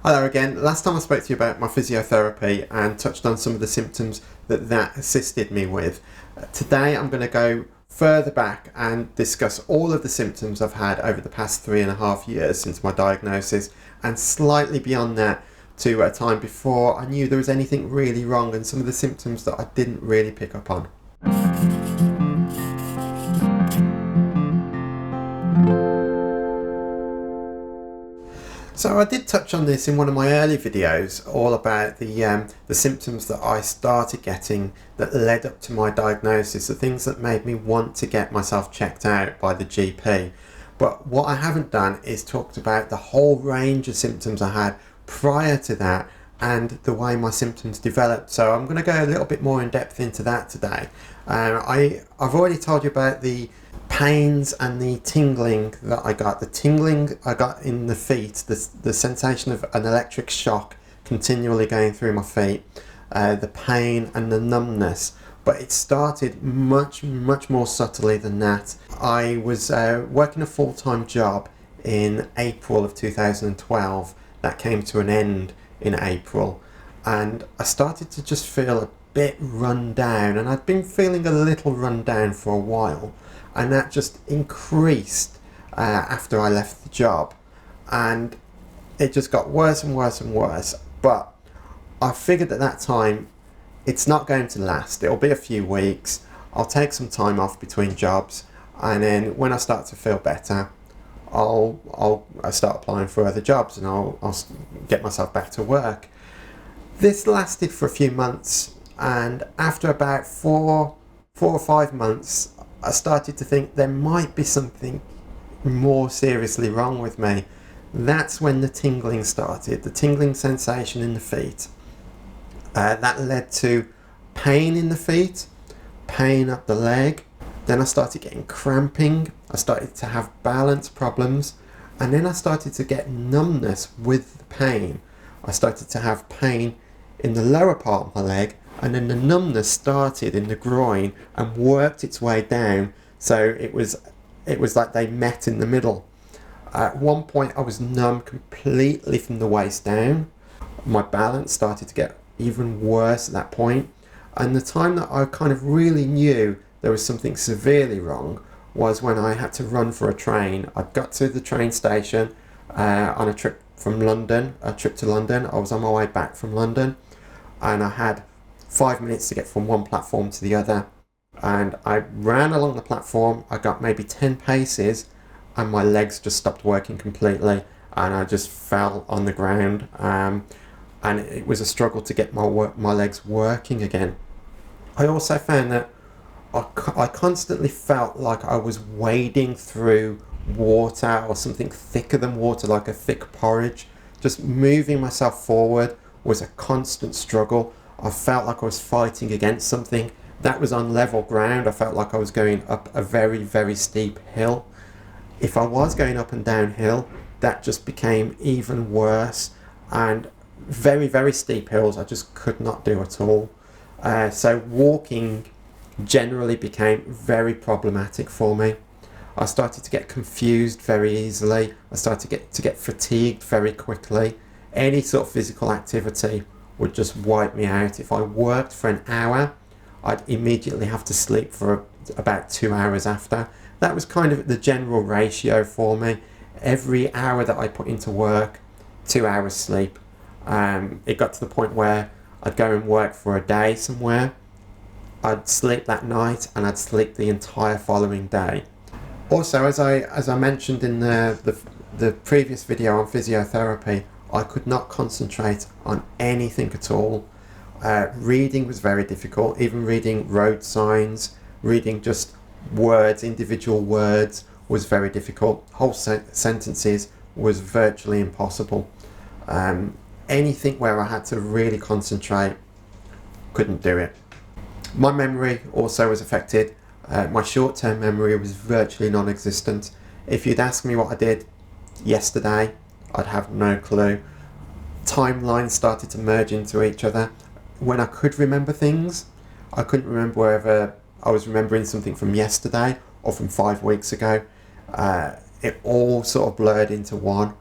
Hello again. Last time I spoke to you about my physiotherapy and touched on some of the symptoms that assisted me with. Today I'm going to go further back and discuss all of the symptoms I've had over the past 3.5 years since my diagnosis, and slightly beyond that to a time before I knew there was anything really wrong and some of the symptoms that I didn't really pick up on. So I did touch on this in one of my early videos, all about the symptoms that I started getting that led up to my diagnosis, the things that made me want to get myself checked out by the GP. But what I haven't done is talked about the whole range of symptoms I had prior to that and the way my symptoms developed. So I'm going to go a little bit more in depth into that today. I've already told you about the pains and the tingling that I got. The tingling I got in the feet, the sensation of an electric shock continually going through my feet, the pain and the numbness. But it started much more subtly than that. I was working a full-time job in April of 2012. That came to an end in April, and I started to just feel a bit run down, and I'd been feeling a little run down for a while, and that just increased after I left the job, and it just got worse and worse and worse. But I figured at that time it's not going to last. It'll be a few weeks. I'll take some time off between jobs, and then when I start to feel better, I'll start applying for other jobs, and I'll get myself back to work. This lasted for a few months, and after about four or 5 months, I started to think there might be something more seriously wrong with me. That's when the tingling started, the tingling sensation in the feet. That led to pain in the feet, pain up the leg. Then I started getting cramping. I started to have balance problems. And then I started to get numbness with the pain. I started to have pain in the lower part of my leg, and then the numbness started in the groin and worked its way down. So it was like they met in the middle. At one point I was numb completely from the waist down. My balance started to get even worse at that point. And the time that I kind of really knew there was something severely wrong was when I had to run for a train. I got to the train station on a trip to London. I was on my way back from London, and I had 5 minutes to get from one platform to the other. And I ran along the platform. I got maybe 10 paces, and my legs just stopped working completely, and I just fell on the ground. And it was a struggle to get my legs working again. I also found that I constantly felt like I was wading through water or something thicker than water, like a thick porridge. Just moving myself forward was a constant struggle. I felt like I was fighting against something that was on level ground. I felt like I was going up a very steep hill. If I was going up and downhill, that just became even worse, and very steep hills I just could not do at all. So walking generally became very problematic for me. I started to get confused very easily. I started to get fatigued very quickly. Any sort of physical activity would just wipe me out. If I worked for an hour, I'd immediately have to sleep for about 2 hours after. That was kind of the general ratio for me. Every hour that I put into work, 2 hours sleep. It got to the point where I'd go and work for a day somewhere, I'd sleep that night, and I'd sleep the entire following day. Also, as I mentioned in the previous video on physiotherapy, I could not concentrate on anything at all. Reading was very difficult. Even reading road signs, reading just words, individual words, was very difficult. Whole sentences was virtually impossible. Anything where I had to really concentrate, couldn't do it. My memory also was affected. My short-term memory was virtually non-existent. If you'd ask me what I did yesterday, I'd have no clue. Timelines started to merge into each other. When I could remember things, I couldn't remember whether I was remembering something from yesterday or from 5 weeks ago. It all sort of blurred into one.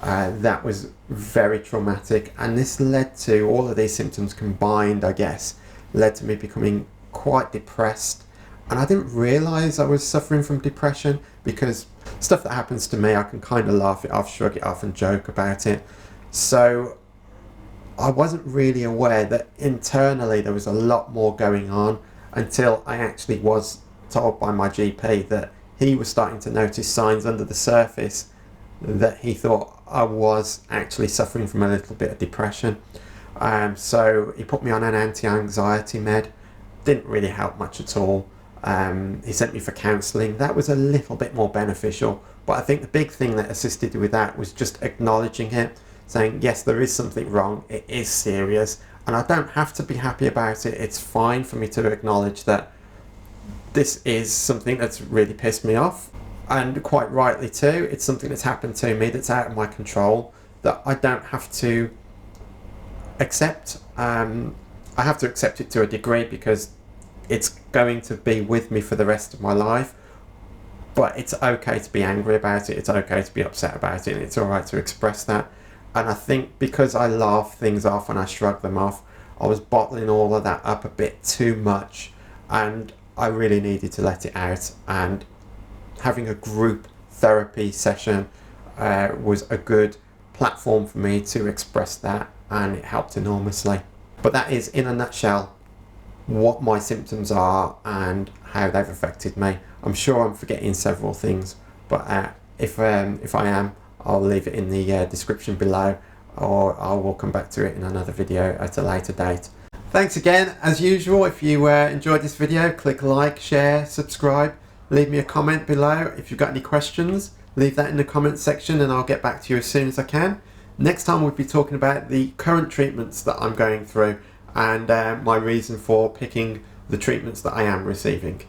That was very traumatic, and this led to all of these symptoms combined, I guess, led to me becoming quite depressed. And I didn't realise I was suffering from depression, because stuff that happens to me, I can kind of laugh it off, shrug it off and joke about it. So I wasn't really aware that internally there was a lot more going on, until I actually was told by my GP that he was starting to notice signs under the surface that he thought I was actually suffering from a little bit of depression. So he put me on an anti-anxiety med. Didn't really help much at all. He sent me for counselling. That was a little bit more beneficial, but I think the big thing that assisted with that was just acknowledging it, saying yes, there is something wrong, it is serious, and I don't have to be happy about it. It's fine for me to acknowledge that this is something that's really pissed me off, and quite rightly too. It's something that's happened to me that's out of my control, that I don't have to accept. I have to accept it to a degree, because it's going to be with me for the rest of my life, but it's okay to be angry about it, it's okay to be upset about it, and it's alright to express that. And I think because I laugh things off and I shrug them off, I was bottling all of that up a bit too much, and I really needed to let it out. And having a group therapy session was a good platform for me to express that, and it helped enormously. But that is, in a nutshell, what my symptoms are and how they've affected me. I'm sure I'm forgetting several things, but if I am, I'll leave it in the description below, or I will come back to it in another video at a later date. Thanks again. As usual, if you enjoyed this video, click like, share, subscribe, leave me a comment below. If you've got any questions, leave that in the comment section and I'll get back to you as soon as I can. Next time we'll be talking about the current treatments that I'm going through, and my reason for picking the treatments that I am receiving.